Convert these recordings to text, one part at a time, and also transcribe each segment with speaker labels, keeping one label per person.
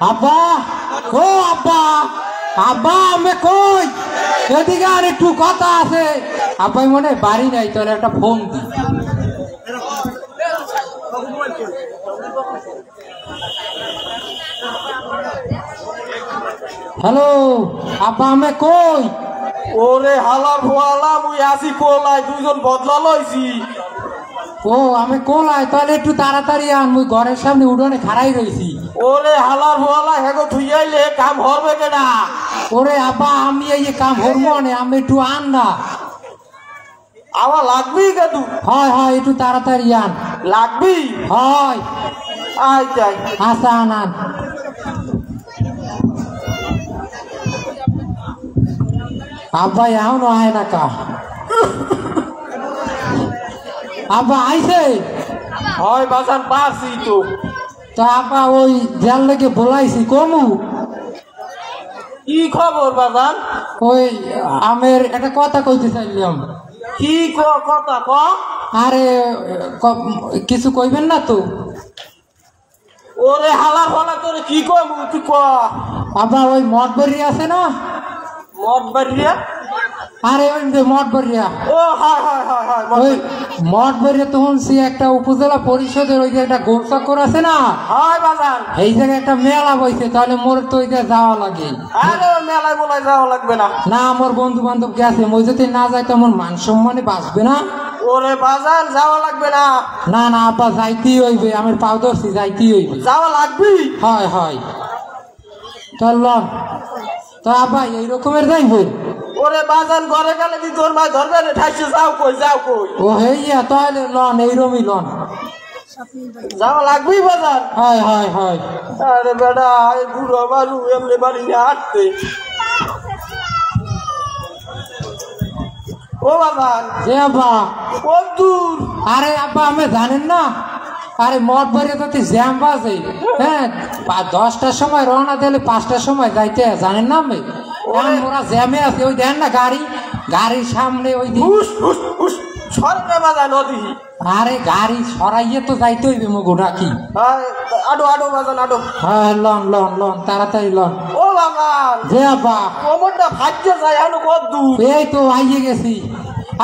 Speaker 1: আব্বা ও আব্বা আব্বা আমি কই এদিকে আর একটু কথা আছে। আব্বাই মনে বাড়ি নাই, তাহলে একটা ফোন দি। হ্যালো আব্বা আমি কই?
Speaker 2: ওরে হালা ভোয়ালা মুই আসি কোলাই, দুইজন বদলা লইছি।
Speaker 1: ও আমি কোলাই, তাহলে একটু তাড়াতাড়ি আন, মুই ঘরের সামনে উঠোনে খাড়াই রইছি।
Speaker 2: ওরে হালার ভোয়ালা হেগো থুইয়াইলে কাম হরবে কেডা?
Speaker 1: ওরে আব্বা আমি এই কাম হরমো না, আমি একটু আন না।
Speaker 2: আমার লাগবি কেদু?
Speaker 1: হয় হয় একটু তাড়াতাড়ি আন।
Speaker 2: লাগবি?
Speaker 1: হয়
Speaker 2: আই যাই।
Speaker 1: আচ্ছা আন আন। আব্বা এখনো আয় না কা? আব্বা আইছে?
Speaker 2: হয় বাজান পারছি তো।
Speaker 1: তা আব্বা ওই যার লেগে বলাইছি কমু।
Speaker 2: কি খবর বাজান?
Speaker 1: ওই আমের একটা কথা কইতে চাইলাম।
Speaker 2: কি কথা ক?
Speaker 1: আরে কিছু কইবেন না তো?
Speaker 2: ওরে হালার ভোলা তোরে কি কমু তুই ক?
Speaker 1: আব্বা ওই মঠ বাড়ি আছে না?
Speaker 2: মদ বাড়িয়া?
Speaker 1: আরে ওই যে মঠ বাড়িয়া।
Speaker 2: ও হয় হয় হয় হয়
Speaker 1: ওই মঠ বাড়িয়া তখন সে একটা উপজেলা পরিষদের ওই যে একটা গোল চক্কর আছে না,
Speaker 2: হয় বাজান,
Speaker 1: এই জায়গায় একটা মেলা বইছে, তাহলে মোর তো ওই জায়গায় যাওয়া লাগে।
Speaker 2: আরে ওই মেলায় বলাই যাওয়া লাগবে না।
Speaker 1: না আমার বন্ধু বান্ধব গেছে, মই যদি না যাই তো আমার মান সম্মানে বাঁচবে না।
Speaker 2: ওরে বাজান যাওয়া লাগবে না।
Speaker 1: না না আব্বা যাইতেই হইবে, আমি পাও ধরছি যাইতেই হইবে।
Speaker 2: যাওয়া লাগবি?
Speaker 1: হয় হয় চল লন। তা আব্বা এই রকমের যাইব?
Speaker 2: ওরে বাজান ঘরে গেলে কি তোর মাই ধরবে না? ঠাইছে যাও কই যাও কই?
Speaker 1: ও হেইয়া তাহলে লন এইরকমই লন।
Speaker 2: যাওয়া লাগবি বাজান?
Speaker 1: হয় হয় হয়।
Speaker 2: আরে বেটা এই বুড়ো বাড়ু এমনি বাড়ি নিয়ে হাঁটতে। ও বাজান
Speaker 1: যে আব্বা
Speaker 2: কত দূর?
Speaker 1: আরে আব্বা আমি জানেন না, আরে মঠ বাড়ি তো জ্যাম বাজে। হ্যাঁ 10টার সময় রওনা দিলে 5টার সময় যাইতে, জানেন না আমি ওরা জ্যামে আছে। ওই দেন না গাড়ি, গাড়ির সামনে ওই
Speaker 2: সরবে বাজান নদী।
Speaker 1: আরে গাড়ি সরাইয়ে তো যাইতে হইবে মগো নাকি?
Speaker 2: আডো আডো বাজান আডো।
Speaker 1: হ্যাঁ লন লন লন তাড়াতাড়ি লন।
Speaker 2: ও বাগান
Speaker 1: যে আব্বা
Speaker 2: কোমরটা ভাগ্যে যায় এখন কত দূর?
Speaker 1: এই তো আইয়ে গেছি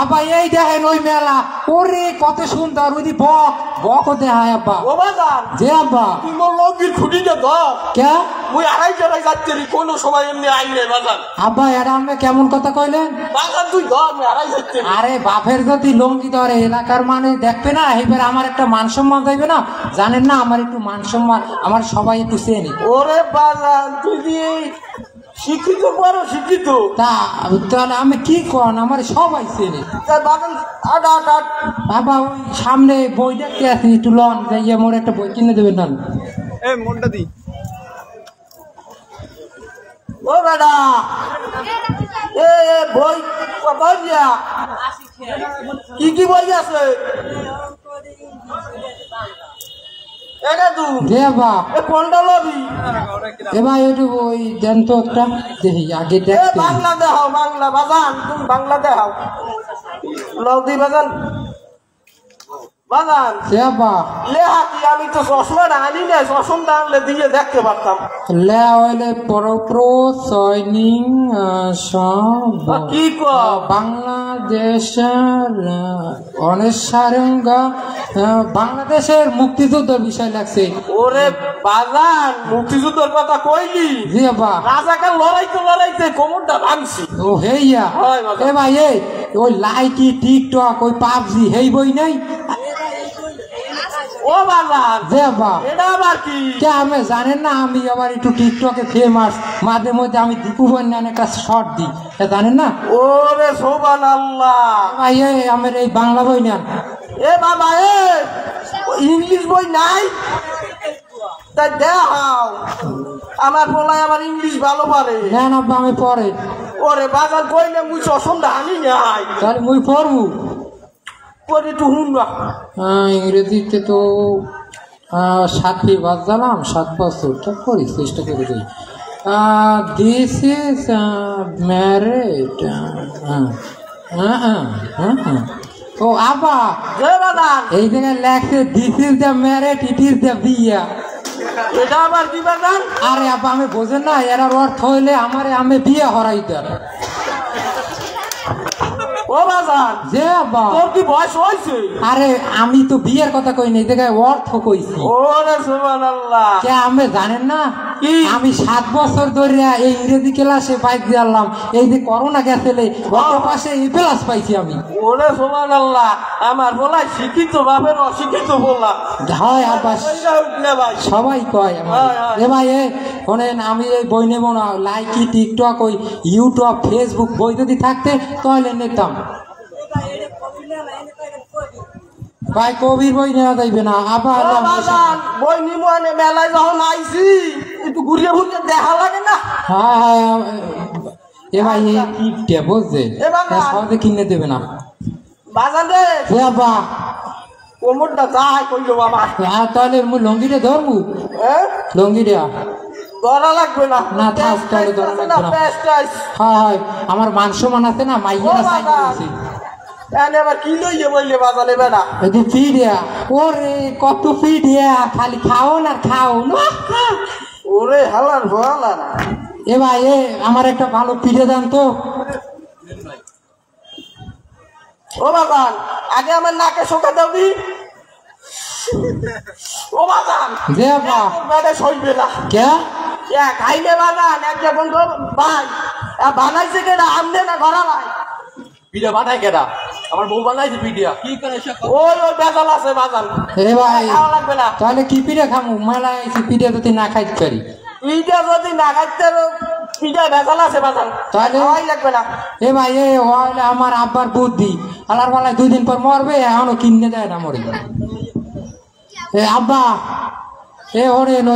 Speaker 1: আব্বা। এই দেখেন ওই মেলা, ওরে কত সুন্দর, ওই বক বকও দেখায় আব্বা।
Speaker 2: ও বাজান
Speaker 1: যে আব্বা
Speaker 2: তুই মোর লগির খুঁটিতে ধর।
Speaker 1: কে?
Speaker 2: মুই আড়াই জড়াই যাচ্ছি কোনো সময় এমনি আইলে বাজান।
Speaker 1: আব্বা এটা আপনি কেমন কথা কইলেন?
Speaker 2: বাজান তুই ধর মুই আড়াই যাচ্ছি।
Speaker 1: আরে বাপের যদি লঙ্গি ধরে এলাকার মানে দেখবে না, এবার আমার একটা মান সম্মান যাইবে না, জানেন না আমার একটু মান সম্মান, আমার সবাই একটু চেনে।
Speaker 2: ওরে বাজান তুই দিয়ে শিক্ষিত বড় শিক্ষিত।
Speaker 1: তা তাহলে আমি কি কন, আমার সবাই চেনে।
Speaker 2: বাগান আডা আডা।
Speaker 1: বাবা ওই সামনে বই দেখতে আছি, একটু লন যাইয়া মোর একটা বই কিনে দেবেন না?
Speaker 2: এ মনটা দি। ও বেটা এ বই কত দিয়া? কি কি বই আছে?
Speaker 1: যে আব্বা
Speaker 2: কোনটা লবি?
Speaker 1: এবার একটু ওই দেন তো একটা দেখি আগে
Speaker 2: এ
Speaker 1: দেখতে।
Speaker 2: বাংলা দেখাও, বাংলা বাজান তুমি বাংলা দেখাও। লবি বাজান বাজান।
Speaker 1: যে আব্বা
Speaker 2: লেহা কি? আমি তো চশমাটা আনি নাই, চশমটা আনলে দিয়ে দেখতে পারতাম।
Speaker 1: লে হইলে পরপ্রো সৈনিং
Speaker 2: কি
Speaker 1: বাংলাদেশের অনেসারঙ্গা বাংলাদেশের মুক্তিযুদ্ধের বিষয় লাগছে।
Speaker 2: ওরে বাজান মুক্তিযুদ্ধের কথা কইলি?
Speaker 1: জি আব্বা
Speaker 2: রাজাকার লড়াইতে লড়াইতে কোমরটা ভাঙছি।
Speaker 1: ও হেইয়া এ ভাই এই ওই লাইকি টিকটক ওই পাবজি হেই বই নাই?
Speaker 2: ও বাজান
Speaker 1: যে আব্বা
Speaker 2: এটা আবার কি?
Speaker 1: কে আমি জানেন না, আমি আবার একটু টিকটকে ফেমাস, মাঝে মধ্যে আমি দীপু বন্যান একটা শর্ট দিই, জানেন না?
Speaker 2: ওরে সুবহানাল্লাহ।
Speaker 1: ভাই এই আমার এই বাংলা বই নেন।
Speaker 2: এ বাবা এ ইংলিশ বই নাই? তাই দেখাও। আমার বলাই আমার ইংলিশ ভালো পারে।
Speaker 1: নেন আব্বা আমি পড়ে।
Speaker 2: ওরে বাজার কইলে মুই চশমটা আনি নাই।
Speaker 1: তাহলে মুই পড়বো
Speaker 2: পরে একটু হুনবা।
Speaker 1: ইংরেজিতে তো 7 বাদ জানাম 7 বছরটা করি, চেষ্টা করে দিই। This is married. ও আব্বা
Speaker 2: যে বাজান
Speaker 1: এই জায়গায় লেখছে this is the married, it is the বিয়া।
Speaker 2: এটা আবার কি বাজান?
Speaker 1: আরে আব্বা আমি বোঝেন না, এরা অর্থ হইলে আমারে আমি বিয়ে হরাই দেন।
Speaker 2: ও বাজান,
Speaker 1: যে আব্বা
Speaker 2: তোর কি বয়স হয়েছে?
Speaker 1: আরে আমি তো বিয়ের কথা কই নাই, দেখে অর্থ কইছি।
Speaker 2: ওরে সুবহানাল্লাহ।
Speaker 1: কে আমি জানেন না
Speaker 2: কি?
Speaker 1: আমি 7 বছর ধরে এই ইংরেজি ক্লাসে বাইক দিলাম, এই যে করোনা গেছিলে গত পাশে এই প্লাস পাইছি আমি।
Speaker 2: ওরে সুবহানাল্লাহ, আমার বলা শিক্ষিত বাপের অশিক্ষিত বলা।
Speaker 1: হয় আব্বা
Speaker 2: ভাই
Speaker 1: সবাই কয় আমার।
Speaker 2: হয়, হয়।
Speaker 1: এ ভাই শোনেন, আমি এই বই নেব না, লাইকি টিকটক ওই ইউটিউব ফেসবুক বই যদি থাকতে তাহলে নিতাম। ভাই কবির বই নেওয়া যাইবে না আবার।
Speaker 2: ও বাজান, বই নিমনে মেলায় যখন আইছি একটু ঘুরিয়ে ঘুরিয়ে দেখা লাগে না?
Speaker 1: হ্যাঁ হ্যাঁ এ ভাই এই কি টেবল যে
Speaker 2: এ বাবা।
Speaker 1: সহজে কিনে দেবে না।
Speaker 2: বাজান রে,
Speaker 1: এ আব্বা
Speaker 2: কোমরটা যায় কইলো বাবা।
Speaker 1: তাহলে মুই লঙ্গিটা ধরবো,
Speaker 2: হ্যাঁ,
Speaker 1: লঙ্গিটা
Speaker 2: ধরা লাগবে না।
Speaker 1: না, থাক, তাহলে ধরা লাগবে না। হ্যাঁ হয় আমার মান সম্মান আছে না, মাইয়েরা
Speaker 2: ও
Speaker 1: সাইড
Speaker 2: বাবা।
Speaker 1: করেছে।
Speaker 2: এনে আবার কি লইয়ে বললে বাজান এবে না?
Speaker 1: এই যে ফিডিয়া, ওরে কত ফিডিয়া, খালি খাও না খাও না।
Speaker 2: ওরে হালার ভোলা না।
Speaker 1: এ ভাই আমার একটা ভালো পিঠে দেন তো।
Speaker 2: ও বাজান, আগে আমার নাকে শোকা দাবি। ও বাজান,
Speaker 1: যে আব্বা
Speaker 2: মানে সইবে না।
Speaker 1: কে
Speaker 2: খাইলে বাজান একটা বন্ধু ভাই বানাইছে কেনা আমনে না ঘরা নাই।
Speaker 3: পিঠা বানায় কেডা? আমার বউ বানাইছে পিঠা। কি করে
Speaker 2: ওই ওই বেজাল আছে বাজান।
Speaker 1: এ ভাই
Speaker 2: খাওয়া লাগবে না।
Speaker 1: তাহলে কি পিঠে খামু? মেলায় আইছি পিঠে যদি না খাইতে পারি।
Speaker 2: পিঠা যদি না খাইতে পিঠা বেজাল আছে বাজান,
Speaker 1: তাহলে?
Speaker 2: খাওয়াই লাগবে না।
Speaker 1: এ ভাই হইলে আমার আব্বার বুদ্ধি, আলার বেলায় 2 দিন পর মরবে, এখনো কিনে দেয় না মরে। এ আব্বা ওরেন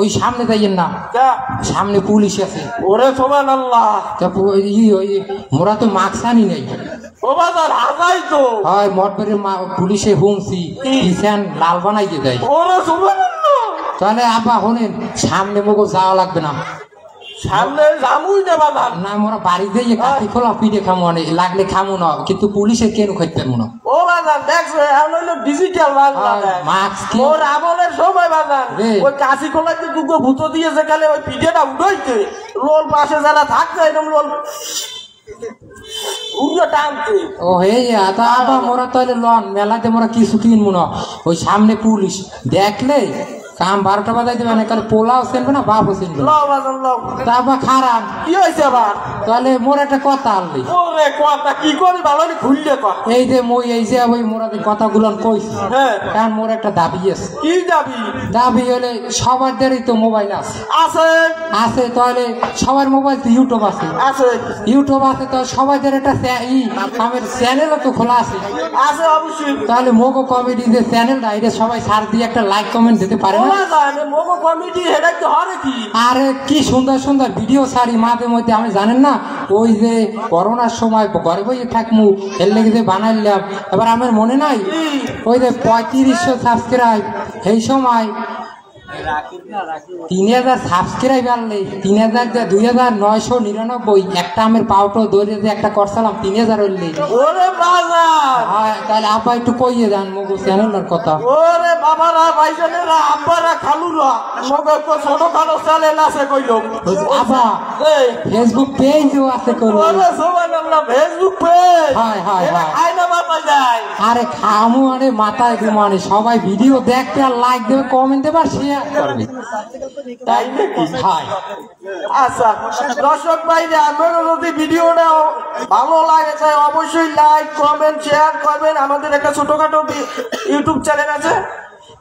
Speaker 1: ওই সামনে যাইয়েন না,
Speaker 2: যা।
Speaker 1: সামনে পুলিশ আছে।
Speaker 2: ওরে সুবহানাল্লাহ।
Speaker 1: মোরা তো মাস্ক আনি নাই।
Speaker 2: ও বাজান হাজাই তো।
Speaker 1: হয় মঠবাড়ির পুলিশে হুমছি কিষান লাল বানাইতে দেয়।
Speaker 2: ওরে সুবহানাল্লাহ।
Speaker 1: তাহলে আব্বা শোনেন, সামনে মগো যাওয়া লাগবে না।
Speaker 2: সামনে জামুই না বাজান।
Speaker 1: না মোরা বাড়ি দিয়ে কাটি খোলা পিঠে খামো অনেক লাগলে খামো না, কিন্তু পুলিশে কেন খাইতে পারবো না।
Speaker 2: ও বাজান দেখছো এখন হইলো ডিজিটাল বাজান।
Speaker 1: মাস্ক কি
Speaker 2: ওর আমলের সময় বাজান
Speaker 1: রে।
Speaker 2: ওই কাশি খোলাতে দুগো ভূত দিয়েছে কালে ওই পিঠেটা উঠাইতে লোল পাশে যারা থাকছে এরকম লোল উড়ে টানতে।
Speaker 1: ও হে তা আবার মোরা তাহলে লন মেলাতে মোরা কিছু কিনবো না, ওই সামনে পুলিশ দেখলে কাম 12টা বাজাই দেবে না, কালে পোলাও চিনবে না বাপও চিনবে না।
Speaker 2: লও বাজান লও।
Speaker 1: তারপর খারাপ
Speaker 2: কি হয়েছে আবার?
Speaker 1: তাহলে মোর একটা কথা আনলি,
Speaker 2: ওরে কথা কি করি ভালো করে খুললে কর।
Speaker 1: এই যে মই এই যে ওই মোরা যে কথাগুলো কইছি,
Speaker 2: হ্যাঁ।
Speaker 1: কারণ মোর একটা দাবি আছে।
Speaker 2: কি যাবি?
Speaker 1: দাবি হলে সবারদেরই তো মোবাইল আছে,
Speaker 2: আছে
Speaker 1: আছে তাহলে সবার মোবাইল তো ইউটিউব আছে,
Speaker 2: আছে
Speaker 1: ইউটিউব আছে তো সবাইদের একটা আমার চ্যানেলও তো খোলা আছে।
Speaker 2: আছে অবশ্যই।
Speaker 1: তাহলে মোগো কমেডি যে চ্যানেলটা এটা সবাই সার দিয়ে একটা লাইক কমেন্ট দিতে পারে না?
Speaker 2: ওরা জানে মোগো কমিটি হেডাই তো হরে কি?
Speaker 1: আরে কি সুন্দর সুন্দর ভিডিও ছাড়ি মাঝে মধ্যে, আমি জানেন না ওই যে করোনার সময় ঘরে বসে থাকমু এর লেগে যে বানাইলাম, এবার আমার মনে নাই ওই যে 3500 সাবস্ক্রাইব, এই সময় 3000 সাবস্ক্রাইব আনলে 2999 একটা আমের পাউটো দৌড়ে যে একটা করছিলাম 3000 হইলে।
Speaker 2: ওরে বাজার,
Speaker 1: তাহলে আপা একটু কইয়ে যান মোগো চ্যানেলের কথা।
Speaker 2: ওরে বাবারা ভাইজানেরা আব্বারা খালুরা মগে তো ছোট খাটো চ্যানেল আছে কইলো।
Speaker 1: আপা
Speaker 2: এই
Speaker 1: ফেসবুক পেজও আছে কইলো।
Speaker 2: ওরে সুবহানাল্লাহ ফেসবুক পেজ।
Speaker 1: হয়, হয়,
Speaker 2: এটা
Speaker 1: হয়।
Speaker 2: খাই না বাবা যায়।
Speaker 1: আরে খামু আরে মাথায় ঘুমানে, সবাই ভিডিও দেখতে আর লাইক দেবে কমেন্ট দেবে আর শেয়ার করবে,
Speaker 2: তাই নাকি?
Speaker 1: হয়।
Speaker 2: আচ্ছা দর্শক ভাইরা, আপনারা যদি ভিডিওটা ভালো লাগে তাই অবশ্যই লাইক কমেন্ট শেয়ার করবেন। আমাদের একটা ছোটখাটো ইউটিউব চ্যানেল আছে,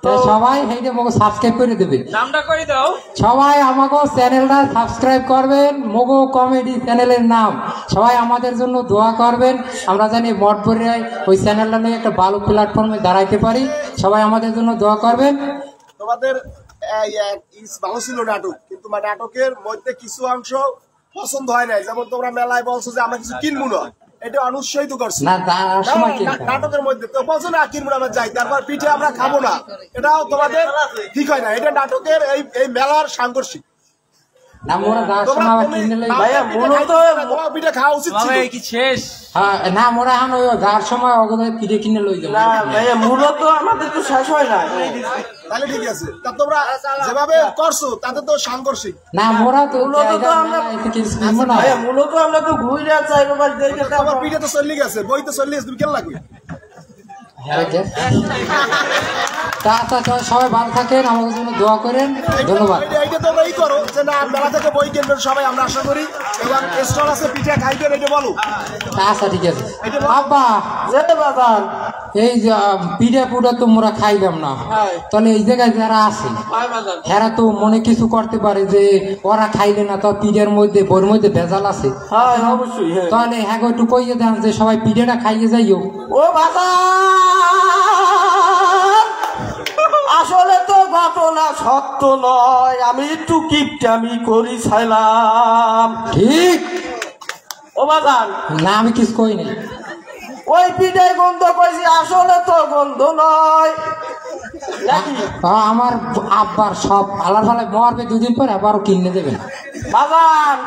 Speaker 1: তো সবাই এইটা মোগো সাবস্ক্রাইব করে দেবে।
Speaker 3: নামটা করে দাও।
Speaker 1: সবাই আমাকে চ্যানেলটা সাবস্ক্রাইব করবেন, মোগো কমেডি চ্যানেলের নাম। সবাই আমাদের জন্য দোয়া করবেন, আমরা জানি মঠপুরিয়ায় ওই চ্যানেলটা নিয়ে একটা ভালো প্ল্যাটফর্মে দাঁড়াইতে পারি। সবাই আমাদের জন্য দোয়া করবেন।
Speaker 4: তোমাদের ভালো ছিল নাটক, কিন্তু নাটকের মধ্যে কিছু অংশ পছন্দ হয় নাই, যেমন তোমরা মেলায় বলছো যে আমরা কিছু কিনবো না, এটা অনুৎসাহিত করছে
Speaker 1: না তার সময় কি
Speaker 4: নাটকের মধ্যে তো বলছো না কিনবো না আমরা যাই, তারপর পিঠে আমরা খাবো না, এটাও তোমাদের ঠিক হয় না। এটা নাটকের এই মেলার সাংঘর্ষিক।
Speaker 1: না মোরা যাওয়ার সময় আবার কিনে লই
Speaker 2: ভাইয়া মূলত
Speaker 4: তোমার পিঠা খাওয়া উচিত ছিল।
Speaker 3: কি শেষ?
Speaker 1: হ্যাঁ না মোরা এখন ওই যাওয়ার সময় ওগুলো পিঠে কিনে লই যাবো
Speaker 2: না ভাইয়া মূলত আমাদের তো শেষ হয় না।
Speaker 4: তাহলে ঠিক আছে, তা তোমরা যেভাবে করছো তাতে তো সাংঘর্ষিক।
Speaker 1: না মোরা তো
Speaker 2: মূলত তো আমরা-
Speaker 1: কিছু কিনবো না
Speaker 2: ভাইয়া মূলত আমরা তো ঘুরে চাইবার দেখে
Speaker 4: তোমার পিঠে তো চলে গেছে, বই তো চলে গেছে, তুমি কেন লাগবে?
Speaker 1: আচ্ছা সবাই ভালো থাকেন, আমাদের জন্য দোয়া করেন, ধন্যবাদ।
Speaker 4: এইটা তোমরা ই করো যে না মেলা থেকে বই কিনবেন সবাই, আমরা আশা করি। এবং স্টল আছে পিঠা খাইবেন, এটা বলো।
Speaker 1: আচ্ছা ঠিক আছে আব্বা,
Speaker 2: যেতে বাজান
Speaker 1: এই যে পিঠা পুডা তো মোরা খাইলাম না, তাহলে এই জায়গায় যারা আছে হেরা তো মনে কিছু করতে পারে যে ওরা খাইলে না তো পিঠার মধ্যে বইয়ের মধ্যে ভেজাল আছে,
Speaker 2: হ্যাঁ অবশ্যই। হ্যাঁ
Speaker 1: তাহলে হ্যাঁ একটু কইয়ে দেন যে সবাই পিঠাটা খাইয়ে যাইও।
Speaker 2: ও বাজান, আসলে তো ঘটনা সত্য নয়, আমি একটু কিপটামি করি ছাইলাম।
Speaker 1: ঠিক
Speaker 2: ও বাজান,
Speaker 1: না আমি কিছু কই নাই,
Speaker 2: ওই পিঠায় গন্ধ কইছি, আসলে তো গন্ধ নয় নাকি
Speaker 1: আমার আব্বার সব আলার ফালায় মরবে, দুদিন পরে আবারও কিনে দেবেন।
Speaker 2: বাজান।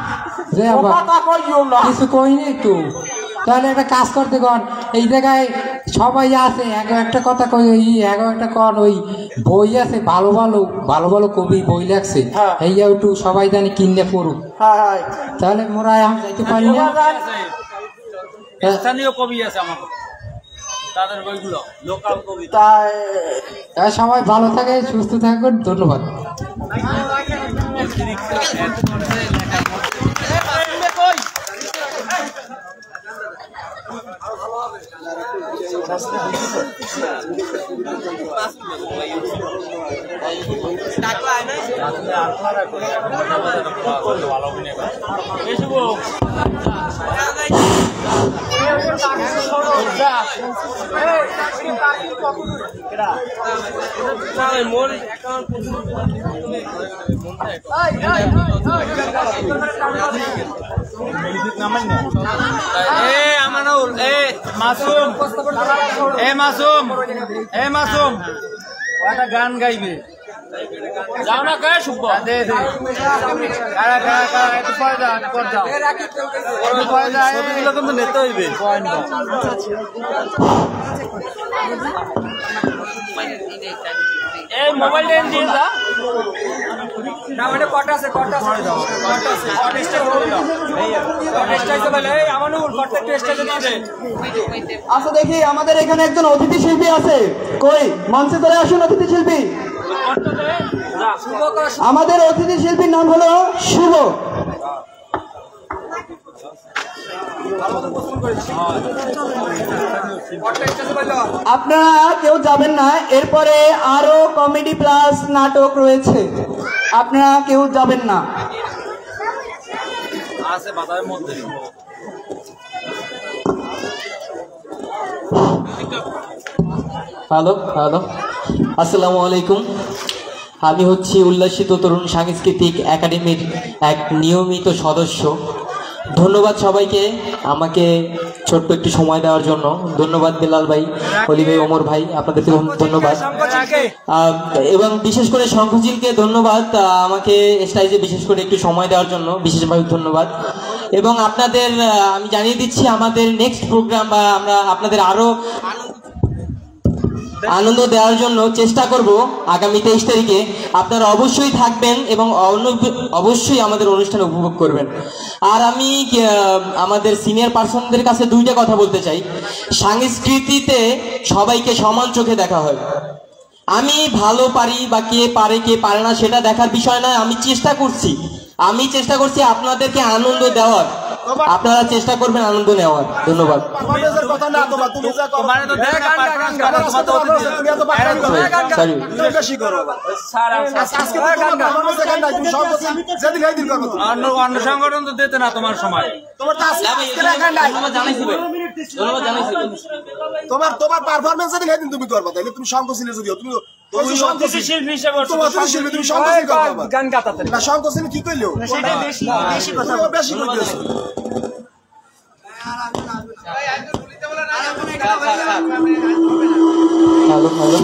Speaker 1: যে
Speaker 2: ও
Speaker 1: আবার
Speaker 2: কথা কইও না।
Speaker 1: কিছু কই নাই তো, তাহলে একটা কাজ করতে কন, এই জায়গায় সবাই আছে একটা কথা কই, একটা কন ওই বই আছে ভালো ভালো ভালো ভালো কবি বই লেখছে,
Speaker 2: হ্যাঁ।
Speaker 1: এই একটু সবাই জানি কিনে পড়ুক,
Speaker 2: হ্যাঁ হ্যাঁ
Speaker 1: তাহলে মোরা এখন যাইতে পারি
Speaker 2: ও
Speaker 1: না।
Speaker 2: বাজান,
Speaker 3: স্থানীয় কবি আছে আমাকে, তাদের বইগুলো লোকাল কবি।
Speaker 2: তাই
Speaker 1: তাই সবাই ভালো থাকে, সুস্থ থাকুন, ধন্যবাদ।
Speaker 3: আমানুল, মাসুম, মাসুম একটা গান গাইবে, যাও না গায়ে শুভ দে দে কারা কারা কারা একটু পরে যাও, পরে যাও, পরে যাও, ছবিগুলো কিন্তু নিতে হইবে। এই মোবাইল দেন দিন দা না, মানে কটা আছে কটা আছে কটা আছে টেস্টে হলো না, এই টেস্টে বলে এই আমানুল কটা টেস্টে দিন দে।
Speaker 2: আচ্ছা দেখি আমাদের এখানে একজন অতিথি শিল্পী আছে, কই মঞ্চে চলে আসুন অতিথি শিল্পী। আমাদের অতিথি শিল্পীর নাম হলো শুভ। আপনারা কেউ যাবেন না, এরপরে আরো কমেডি প্লাস নাটক রয়েছে, আপনারা কেউ যাবেন না।
Speaker 3: আছে বাজারের মধ্যে।
Speaker 5: হ্যালো হ্যালো, আসসালামু আলাইকুম। আমি হচ্ছি উল্লাসিত তরুণ সাংস্কৃতিক একাডেমির এক নিয়মিত সদস্য। ধন্যবাদ সবাইকে আমাকে ছোট্ট একটু সময় দেওয়ার জন্য। ধন্যবাদ বেলাল ভাই, অলি ভাই, ওমর ভাই, আপনাদেরকে ধন্যবাদ। এবং বিশেষ করে শঙ্খজিলকে ধন্যবাদ আমাকে স্টাইজে বিশেষ করে একটু সময় দেওয়ার জন্য, বিশেষভাবে ধন্যবাদ। এবং আপনাদের আমি জানিয়ে দিচ্ছি আমাদের নেক্সট প্রোগ্রাম বা আমরা আপনাদের আরো আনন্দ দেওয়ার জন্য চেষ্টা করব আগামী 23 তারিখে। আপনারা অবশ্যই থাকবেন এবং অবশ্যই আমাদের অনুষ্ঠানে উপভোগ করবেন। আর আমি আমাদের সিনিয়র পার্সনদের কাছে দুইটা কথা বলতে চাই। সংস্কৃতিতে সবাইকে সমান চোখে দেখা হয়। আমি ভালো পারি বা কে পারে কে পারে না সেটা দেখার বিষয় নয়। আমি চেষ্টা করছি আপনাদেরকে আনন্দ দেওয়ার, আপনারা চেষ্টা করবেন আনন্দ নেওয়ার। ধন্যবাদ।
Speaker 3: অন্য সংগঠন তো দিতে না তোমার সময়,
Speaker 4: তোমার পারফরমেন্স তুমি করবা, তাইলে তুমি সংকোচিত যদিও তুমি
Speaker 3: শিল্পী হিসেবে
Speaker 4: তুমি সংকোচিত করবা গান গাতাতে না, সংকোচিত কি কইলো বেশি কথা বেশি কইতেছো।
Speaker 5: হ্যালো হ্যালো,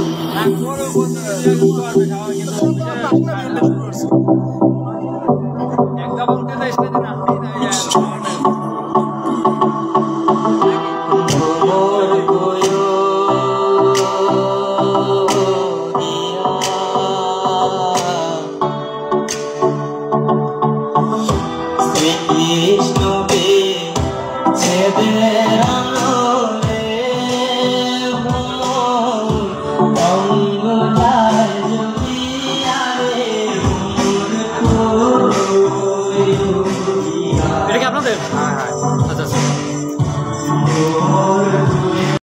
Speaker 3: এটা কি আপনাদের? আচ্ছা আচ্ছা